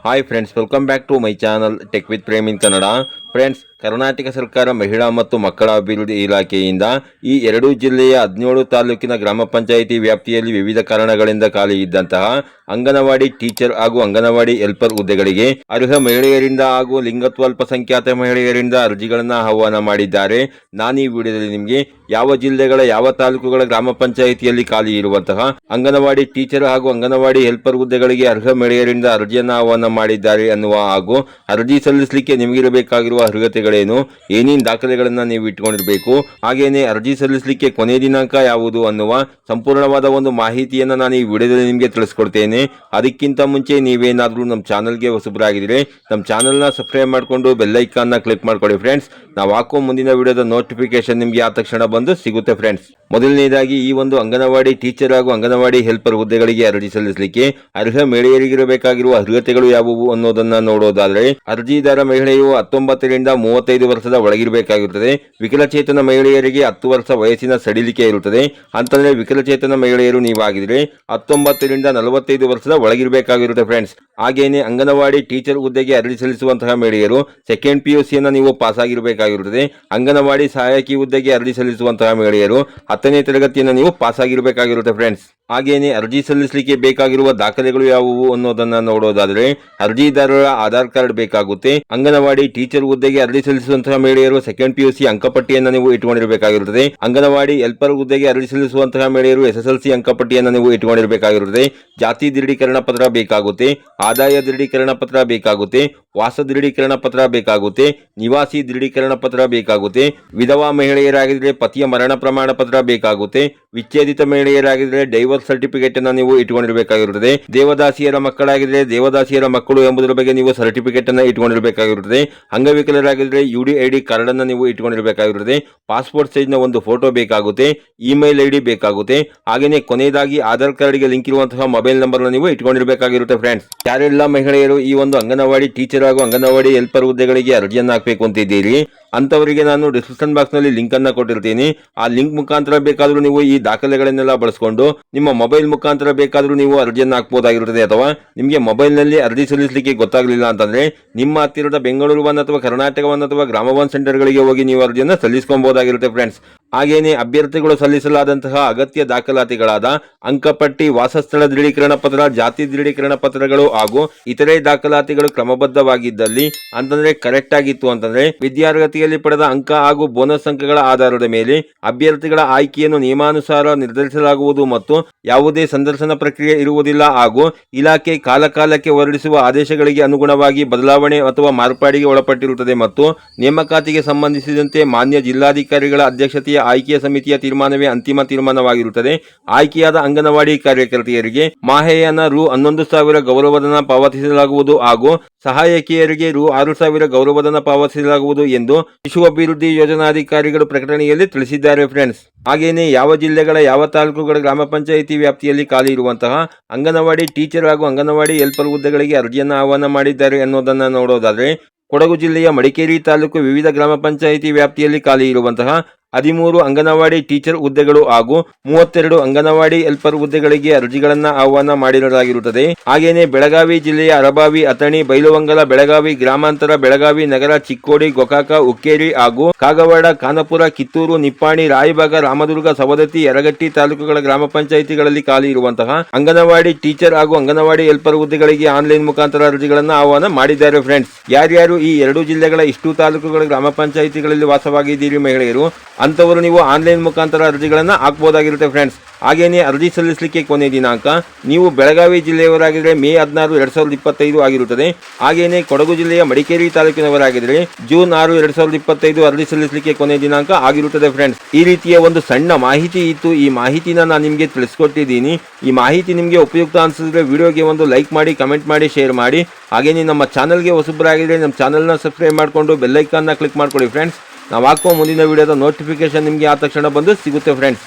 Hi friends, welcome back to my channel tech with Prem in Kannada. Friends, Karnataka ಸರ್ಕಾರ ಮಹಿಳಾ ಮತ್ತು ಮಕ್ಕಳ ಅಭಿವೃದ್ಧಿ ಇಲಾಖೆಯಿಂದ ಈ ಎರಡೂ ಜಿಲ್ಲೆಯ 17 ತಾಲೂಕಿನ ಗ್ರಾಮ ಪಂಚಾಯಿತಿ ವ್ಯಾಪ್ತಿಯಲ್ಲಿ ವಿವಿಧ ಕಾರಣಗಳಿಂದ ಖಾಲಿ ಇದ್ದಂತಹ ಅಂಗನವಾಡಿ ಟೀಚರ್ ಹಾಗೂ ಅಂಗನವಾಡಿ ಹೆಲ್ಪರ್ ಹುದ್ದೆಗಳಿಗೆ ಅರ್ಹ ಮಹಿಳೆಯರಿಂದ ಹಾಗೂ ಲಿಂಗತ್ವ ಅಲ್ಪಸಂಖ್ಯಾತ ಮಹಿಳೆಯರಿಂದ ಅರ್ಜಿಗಳನ್ನು ಆಹ್ವಾನ ಮಾಡಿದ್ದಾರೆ. ನಾನು ಈ ವಿಡಿಯೋದಲ್ಲಿ ನಿಮಗೆ ಯಾವ ಜಿಲ್ಲೆಗಳ ಯಾವ ತಾಲೂಕುಗಳ ಗ್ರಾಮ ಪಂಚಾಯಿತಿಯಲ್ಲಿ ಖಾಲಿ ಇರುವಂತಹ ಅಂಗನವಾಡಿ ಟೀಚರ್ ಹಾಗೂ ಅಂಗನವಾಡಿ ಹೆಲ್ಪರ್ ಹುದ್ದೆಗಳಿಗೆ ಅರ್ಹ ಮಹಿಳೆಯರಿಂದ ಅರ್ಜಿಯನ್ನು ಆಹ್ವಾನ ಮಾಡಿದ್ದಾರೆ ಅನ್ನುವ ಹಾಗೂ ಅರ್ಜಿ ಸಲ್ಲಿಸಲಿಕ್ಕೆ ನಿಮಗಿರಬೇಕಾಗಿರುವ ಅರ್ಹತೆಗಳೇನು, ಏನೇನು ದಾಖಲೆಗಳನ್ನ ನೀವು ಇಟ್ಕೊಂಡಿರಬೇಕು, ಹಾಗೇನೆ ಅರ್ಜಿ ಸಲ್ಲಿಸಲಿಕ್ಕೆ ಕೊನೆ ದಿನಾಂಕ ಯಾವುದು ಅನ್ನುವ ಸಂಪೂರ್ಣವಾದ ಒಂದು ಮಾಹಿತಿಯನ್ನು ನಾನು ಈ ವಿಡಿಯೋದಲ್ಲಿ ನಿಮಗೆ ತಿಳಿಸ್ಕೊಡ್ತೇನೆ. ಅದಕ್ಕಿಂತ ಮುಂಚೆ ನೀವೇನಾದರೂ ನಮ್ಮ ಚಾನಲ್ಗೆ ಹೊಸಬರಾಗಿದ್ರೆ ನಮ್ಮ ಚಾನಲ್ನ ಸಬ್ಸ್ಕ್ರೈಬ್ ಮಾಡಿಕೊಂಡು ಬೆಲ್ ಐಕಾನ್ನ ಕ್ಲಿಕ್ ಮಾಡ್ಕೊಳ್ಳಿ ಫ್ರೆಂಡ್ಸ್. ನಾವು ಹಾಕೋ ಮುಂದಿನ ವಿಡಿಯೋದ ನೋಟಿಫಿಕೇಶನ್ ನಿಮಗೆ ಆ ತಕ್ಷಣ ಬಂದು ಸಿಗುತ್ತೆ ಫ್ರೆಂಡ್ಸ್. ಮೊದಲನೇದಾಗಿ ಈ ಒಂದು ಅಂಗನವಾಡಿ ಟೀಚರ್ ಹಾಗೂ ಅಂಗನವಾಡಿ ಹೆಲ್ಪರ್ ಹುದ್ದೆಗಳಿಗೆ ಅರ್ಜಿ ಸಲ್ಲಿಸಲಿಕ್ಕೆ ಅರ್ಹ ಮಹಿಳೆಯರಿಗಿರಬೇಕಾಗಿರುವ ಅರ್ಹತೆಗಳು ಯಾವುವು ಅನ್ನೋದನ್ನ ನೋಡೋದಾದ್ರೆ, ಅರ್ಜಿದಾರ ಮಹಿಳೆಯು 19 ರಿಂದ 35 ವರ್ಷದ ಒಳಗಿರಬೇಕಾಗಿರುತ್ತದೆ. ವಿಕಲಚೇತನ ಮಹಿಳೆಯರಿಗೆ 10 ವರ್ಷ ವಯಸ್ಸಿನ ಸಡಿಲಿಕೆ ಇರುತ್ತದೆ. ಅಂತಂದ್ರೆ ವಿಕಲಚೇತನ ಮಹಿಳೆಯರು ನೀವಾಗಿದ್ರೆ 19 ರಿಂದ 45 ವರ್ಷದ ಒಳಗಿರಬೇಕಾಗಿರುತ್ತೆ ಫ್ರೆಂಡ್ಸ್. ಹಾಗೇನೆ ಅಂಗನವಾಡಿ ಟೀಚರ್ ಹುದ್ದೆಗೆ ಅರ್ಜಿ ಸಲ್ಲಿಸುವಂತಹ ಮಹಿಳೆಯರು ಸೆಕೆಂಡ್ PUC ನೀವು ಪಾಸ್ ಆಗಿರಬೇಕಾಗಿರುತ್ತದೆ. ಅಂಗನವಾಡಿ ಸಹಾಯಕಿ ಹುದ್ದೆಗೆ ಅರ್ಜಿ ಸಲ್ಲಿಸುವಂತಹ ಮಹಿಳೆಯರು 10ನೇ ತರಗತಿಯನ್ನು ನೀವು ಪಾಸ್ ಆಗಿರಬೇಕಾಗಿರುತ್ತೆ ಫ್ರೆಂಡ್ಸ್. ಹಾಗೇನೆ ಅರ್ಜಿ ಸಲ್ಲಿಸಲಿಕ್ಕೆ ಬೇಕಾಗಿರುವ ದಾಖಲೆಗಳು ಯಾವುವು ಅನ್ನೋದನ್ನ ನೋಡೋದಾದ್ರೆ, ಅರ್ಜಿದಾರರ ಆಧಾರ್ ಕಾರ್ಡ್ ಬೇಕಾಗುತ್ತೆ. ಅಂಗನವಾಡಿ ಟೀಚರ್ ಹುದ್ದೆಗೆ ಅರ್ಜಿ ಸಲ್ಲಿಸುವಂತಹ ಮಹಿಳೆಯರು ಸೆಕೆಂಡ್ PUC ಅಂಕಪಟ್ಟಿಯನ್ನು ನೀವು ಇಟ್ಟುಕೊಂಡಿರಬೇಕಾಗಿರುತ್ತದೆ. ಅಂಗನವಾಡಿ ಹೆಲ್ಪರ್ ಹುದ್ದೆಗೆ ಅರ್ಜಿ ಸಲ್ಲಿಸುವಂತಹ ಮಹಿಳೆಯರು SSLC ಅಂಕಪಟ್ಟಿಯನ್ನು ನೀವು ಇಟ್ಟುಕೊಂಡಿರಬೇಕಾಗಿರುತ್ತದೆ. ಜಾತಿ ದೃಢೀಕರಣ ಪತ್ರ ಬೇಕಾಗುತ್ತೆ, ಆದಾಯ ದೃಢೀಕರಣ ಪತ್ರ ಬೇಕಾಗುತ್ತೆ, ವಾಸ ದೃಢೀಕರಣ ಪತ್ರ ಬೇಕಾಗುತ್ತೆ, ನಿವಾಸಿ ದೃಢೀಕರಣ ಪತ್ರ ಬೇಕಾಗುತ್ತೆ. ವಿಧವಾ ಮಹಿಳೆಯರಾಗಿದ್ದರೆ ಪತಿಯ ಮರಣ ಪ್ರಮಾಣ ಪತ್ರ ಬೇಕಾಗುತ್ತೆ. ವಿಚ್ಛೇದಿತ ಮಹಿಳೆಯರಾಗಿದ್ದರೆ ಡೈವರ್ಸ್ ಸರ್ಟಿಫಿಕೇಟ್ ಅನ್ನು ನೀವು ಇಟ್ಟುಕೊಂಡಿರಬೇಕಾಗಿರುತ್ತದೆ. ದೇವದಾಸಿಯರ ಮಕ್ಕಳಾಗಿದ್ದರೆ ದೇವದಾಸಿಯರ ಮಕ್ಕಳು ಎಂಬುದರ ಬಗ್ಗೆ ನೀವು ಸರ್ಟಿಫಿಕೇಟ್ ಅನ್ನು ಇಟ್ಟುಕೊಂಡಿರಬೇಕಾಗಿರುತ್ತದೆ. ಅಂಗವಿಕಲರಾಗಿದ್ದರೆ UDID ಕಾರ್ಡ್ ಅನ್ನು ನೀವು ಇಟ್ಟುಕೊಂಡಿರಬೇಕಾಗಿರುತ್ತದೆ. ಪಾಸ್ಪೋರ್ಟ್ ಸೈಜ್ ನ ಒಂದು ಫೋಟೋ ಬೇಕಾಗುತ್ತೆ, ಇಮೇಲ್ ID ಬೇಕಾಗುತ್ತೆ. ಹಾಗೆಯೇ ಕೊನೆಯದಾಗಿ ಆಧಾರ್ ಕಾರ್ಡ್ಗೆ ಲಿಂಕ್ ಇರುವಂತಹ ಮೊಬೈಲ್ ನಂಬರ್ ನೀವು ಇಟ್ಕೊಂಡಿರಬೇಕಾಗಿರುತ್ತೆ ಫ್ರೆಂಡ್ಸ್. ಯಾರೆಲ್ಲ ಮಹಿಳೆಯರು ಈ ಒಂದು ಅಂಗನವಾಡಿ ಟೀಚರ್ ಹಾಗೂ ಅಂಗನವಾಡಿ ಹೆಲ್ಪರ್ ಹುದ್ದೆಗಳಿಗೆ ಅರ್ಜಿಯನ್ನು ಹಾಕಬೇಕು ಅಂತಿದ್ದೀರಿ ಅಂತವರಿಗೆ ನಾನು ಡಿಸ್ಕ್ರಿಪ್ಷನ್ ಬಾಕ್ಸ್ ನಲ್ಲಿ ಲಿಂಕ್ ಅನ್ನ ಕೊಟ್ಟಿರ್ತೀನಿ. ಆ ಲಿಂಕ್ ಮುಖಾಂತರ ಬೇಕಾದ್ರೂ ನೀವು ಈ ದಾಖಲೆಗಳನ್ನೆಲ್ಲ ಬಳಸಿಕೊಂಡು ನಿಮ್ಮ ಮೊಬೈಲ್ ಮುಖಾಂತರ ಬೇಕಾದ್ರೂ ನೀವು ಅರ್ಜಿಯನ್ನು ಹಾಕಬಹುದಾಗಿರುತ್ತದೆ. ಅಥವಾ ನಿಮಗೆ ಮೊಬೈಲ್ ನಲ್ಲಿ ಅರ್ಜಿ ಸಲ್ಲಿಸಲಿಕ್ಕೆ ಗೊತ್ತಾಗಲಿಲ್ಲ ಅಂತಂದ್ರೆ ನಿಮ್ಮ ಹತ್ತಿರದ ಬೆಂಗಳೂರು ಒನ್ ಅಥವಾ ಕರ್ನಾಟಕ ಒನ್ ಅಥವಾ ಗ್ರಾಮ ಒನ್ ಸೆಂಟರ್ ಗಳಿಗೆ ಹೋಗಿ ನೀವು ಅರ್ಜಿಯನ್ನು ಸಲ್ಲಿಸಿಕೊಳ್ಳಬಹುದಾಗಿರುತ್ತೆ ಫ್ರೆಂಡ್ಸ್. ಹಾಗೇನೆ ಅಭ್ಯರ್ಥಿಗಳು ಸಲ್ಲಿಸಲಾದಂತಹ ಅಗತ್ಯ ದಾಖಲಾತಿಗಳಾದ ಅಂಕಪಟ್ಟಿ, ವಾಸಸ್ಥಳ ದೃಢೀಕರಣ ಪತ್ರ, ಜಾತಿ ದೃಢೀಕರಣ ಪತ್ರಗಳು ಹಾಗೂ ಇತರೆ ದಾಖಲಾತಿಗಳು ಕ್ರಮಬದ್ಧವಾಗಿದ್ದಲ್ಲಿ ಅಂತಂದ್ರೆ ಕರೆಕ್ಟ್ ಆಗಿತ್ತು ಅಂತಂದ್ರೆ ವಿದ್ಯಾರ್ಹತೆಯಲ್ಲಿ ಪಡೆದ ಅಂಕ ಹಾಗೂ ಬೋನಸ್ ಅಂಕಗಳ ಆಧಾರದ ಮೇಲೆ ಅಭ್ಯರ್ಥಿಗಳ ಆಯ್ಕೆಯನ್ನು ನಿಯಮಾನುಸಾರ ನಿರ್ಧರಿಸಲಾಗುವುದು ಮತ್ತು ಯಾವುದೇ ಸಂದರ್ಶನ ಪ್ರಕ್ರಿಯೆ ಇರುವುದಿಲ್ಲ. ಹಾಗೂ ಇಲಾಖೆ ಕಾಲಕಾಲಕ್ಕೆ ಹೊರಡಿಸುವ ಆದೇಶಗಳಿಗೆ ಅನುಗುಣವಾಗಿ ಬದಲಾವಣೆ ಅಥವಾ ಮಾರ್ಪಾಡಿಗೆ ಒಳಪಟ್ಟಿರುತ್ತದೆ ಮತ್ತು ನೇಮಕಾತಿಗೆ ಸಂಬಂಧಿಸಿದಂತೆ ಮಾನ್ಯ ಜಿಲ್ಲಾಧಿಕಾರಿಗಳ ಅಧ್ಯಕ್ಷತೆಯ ಆಯ್ಕೆಯ ಸಮಿತಿಯ ತೀರ್ಮಾನವೇ ಅಂತಿಮ ತೀರ್ಮಾನವಾಗಿರುತ್ತದೆ. ಆಯ್ಕೆಯಾದ ಅಂಗನವಾಡಿ ಕಾರ್ಯಕರ್ತೆಯರಿಗೆ ಮಾಹೆಯನ್ನ Ru11,000 ಗೌರವಧನ ಪಾವತಿಸಲಾಗುವುದು ಹಾಗೂ ಸಹಾಯಕಿಯರಿಗೆ Ru6,000 ಗೌರವಧನ ಪಾವತಿಸಲಾಗುವುದು ಎಂದು ಶಿಶು ಅಭಿವೃದ್ಧಿ ಯೋಜನಾಧಿಕಾರಿಗಳು ಪ್ರಕಟಣೆಯಲ್ಲಿ ತಿಳಿಸಿದ್ದಾರೆ ಫ್ರೆಂಡ್ಸ್. ಹಾಗೇನೆ ಯಾವ ಜಿಲ್ಲೆಗಳ ಯಾವ ತಾಲೂಕುಗಳ ಗ್ರಾಮ ಪಂಚಾಯಿತಿ ವ್ಯಾಪ್ತಿಯಲ್ಲಿ ಖಾಲಿ ಇರುವಂತಹ ಅಂಗನವಾಡಿ ಟೀಚರ್ ಹಾಗೂ ಅಂಗನವಾಡಿ ಹೆಲ್ಪರ್ ಹುದ್ದೆಗಳಿಗೆ ಅರ್ಜಿಯನ್ನು ಆಹ್ವಾನ ಮಾಡಿದ್ದಾರೆ ಅನ್ನೋದನ್ನ ನೋಡೋದಾದ್ರೆ, ಕೊಡಗು ಜಿಲ್ಲೆಯ ಮಡಿಕೇರಿ ತಾಲೂಕು ವಿವಿಧ ಗ್ರಾಮ ಪಂಚಾಯಿತಿ ವ್ಯಾಪ್ತಿಯಲ್ಲಿ ಖಾಲಿ ಇರುವಂತಹ 13 ಅಂಗನವಾಡಿ ಟೀಚರ್ ಹುದ್ದೆಗಳು ಹಾಗೂ 32 ಅಂಗನವಾಡಿ ಹೆಲ್ಪರ್ ಹುದ್ದೆಗಳಿಗೆ ಅರ್ಜಿಗಳನ್ನು ಆಹ್ವಾನ ಮಾಡಿರಲಾಗಿರುತ್ತದೆ. ಹಾಗೇನೆ ಬೆಳಗಾವಿ ಜಿಲ್ಲೆಯ ಅರಬಾವಿ, ಅಥಣಿ, ಬೈಲುವಂಗಲ, ಬೆಳಗಾವಿ ಗ್ರಾಮಾಂತರ, ಬೆಳಗಾವಿ ನಗರ, ಚಿಕ್ಕೋಡಿ, ಗೋಕಾಕ, ಹುಕ್ಕೇರಿ ಹಾಗೂ ಕಾಗವಾಡ, ಖಾನಾಪುರ, ಕಿತ್ತೂರು, ನಿಪ್ಪಾಣಿ, ರಾಯಬಾಗ, ರಾಮದುರ್ಗ, ಸವದತ್ತಿ, ಯರಗಟ್ಟಿ ತಾಲೂಕುಗಳ ಗ್ರಾಮ ಪಂಚಾಯಿತಿಗಳಲ್ಲಿ ಖಾಲಿ ಇರುವಂತಹ ಅಂಗನವಾಡಿ ಟೀಚರ್ ಹಾಗೂ ಅಂಗನವಾಡಿ ಹೆಲ್ಪರ್ ಹುದ್ದೆಗಳಿಗೆ ಆನ್ಲೈನ್ ಮುಖಾಂತರ ಅರ್ಜಿಗಳನ್ನು ಆಹ್ವಾನ ಮಾಡಿದ್ದಾರೆ ಫ್ರೆಂಡ್ಸ್. ಯಾರ್ಯಾರು ಈ 2 ಜಿಲ್ಲೆಗಳ ಇಷ್ಟು ತಾಲೂಕುಗಳ ಗ್ರಾಮ ಪಂಚಾಯಿತಿಗಳಲ್ಲಿ ವಾಸವಾಗಿದ್ದೀರಿ ಮಹಿಳೆಯರು ಅಂತವರು ನೀವು ಆನ್ಲೈನ್ ಮುಖಾಂತರ ಅರ್ಜಿಗಳನ್ನು ಹಾಕಬಹುದಾಗಿರುತ್ತೆ ಫ್ರೆಂಡ್ಸ್. ಹಾಗೇನೆ ಅರ್ಜಿ ಸಲ್ಲಿಸಲಿಕ್ಕೆ ಕೊನೆ ದಿನಾಂಕ ನೀವು ಬೆಳಗಾವಿ ಜಿಲ್ಲೆಯವರಾಗಿದ್ದರೆ May 16, 2025 ಆಗಿರುತ್ತದೆ. ಹಾಗೇನೆ ಕೊಡಗು ಜಿಲ್ಲೆಯ ಮಡಿಕೇರಿ ತಾಲೂಕಿನವರಾಗಿದ್ದರೆ June 6, 2025 ಅರ್ಜಿ ಸಲ್ಲಿಸಲಿಕ್ಕೆ ಕೊನೆ ದಿನಾಂಕ ಆಗಿರುತ್ತದೆ ಫ್ರೆಂಡ್ಸ್. ಈ ರೀತಿಯ ಒಂದು ಸಣ್ಣ ಮಾಹಿತಿ ಇತ್ತು. ಈ ಮಾಹಿತಿನ ನಾನು ನಿಮಗೆ ತಿಳಿಸ್ಕೊಟ್ಟಿದ್ದೀನಿ. ಈ ಮಾಹಿತಿ ನಿಮಗೆ ಉಪಯುಕ್ತ ಅನಿಸಿದ್ರೆ ವಿಡಿಯೋಗೆ ಒಂದು ಲೈಕ್ ಮಾಡಿ, ಕಮೆಂಟ್ ಮಾಡಿ, ಶೇರ್ ಮಾಡಿ. ಹಾಗೇನೆ ನಮ್ಮ ಚಾನಲ್ಗೆ ಹೊಸಬರಾಗಿದ್ದರೆ ನಮ್ಮ ಚಾನಲ್ನ ಸಬ್ಸ್ಕ್ರೈಬ್ ಮಾಡಿಕೊಂಡು ಬೆಲ್ ಐಕಾನ್ನ ಕ್ಲಿಕ್ ಮಾಡ್ಕೊಳ್ಳಿ ಫ್ರೆಂಡ್ಸ್. ನಾವು ಹಾಕುವ ಮುಂದಿನ ವಿಡಿಯೋದ ನೋಟಿಫಿಕೇಶನ್ ನಿಮಗೆ ಆ ತಕ್ಷಣ ಬಂದು ಸಿಗುತ್ತೆ ಫ್ರೆಂಡ್ಸ್.